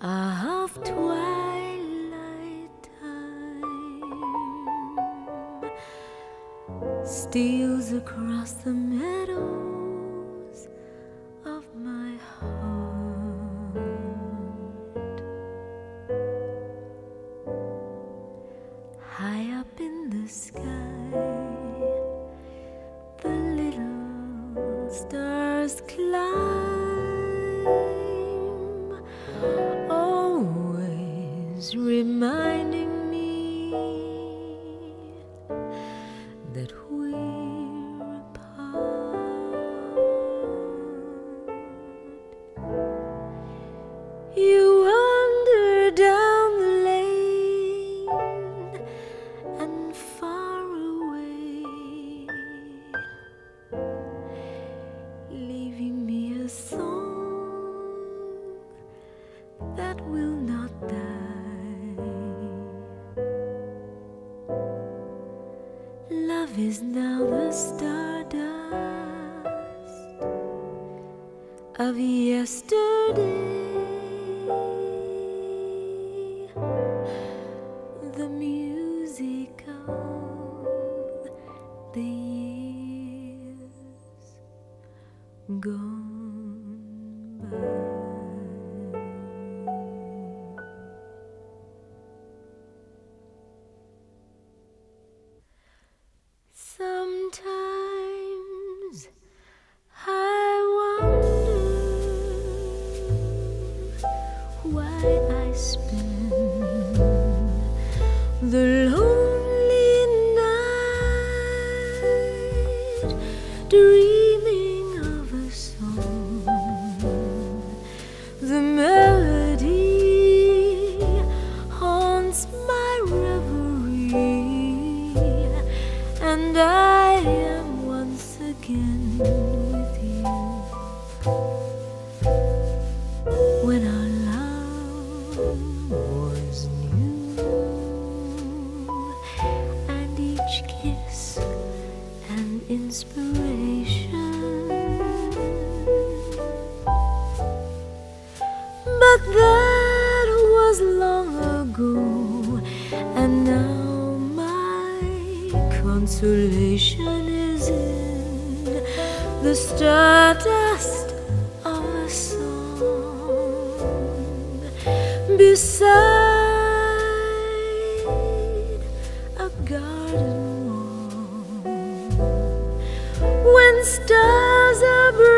of twilight time steals across the meadows of my heart. High up in the sky, the little stars climb, always reminding me that we're apart. You wander down the lane and far away, leaving me a song that will not die. Love is now the stardust of yesterday, the music of the years gone by. Sometimes I wonder why I spend the lonely night dreaming of a song. The melody haunts my reverie, and I am once again with you. When our love was new, and each kiss an inspiration, but that was long ago, and now my consolation is in the stardust of a song beside a garden wall. When stars are bright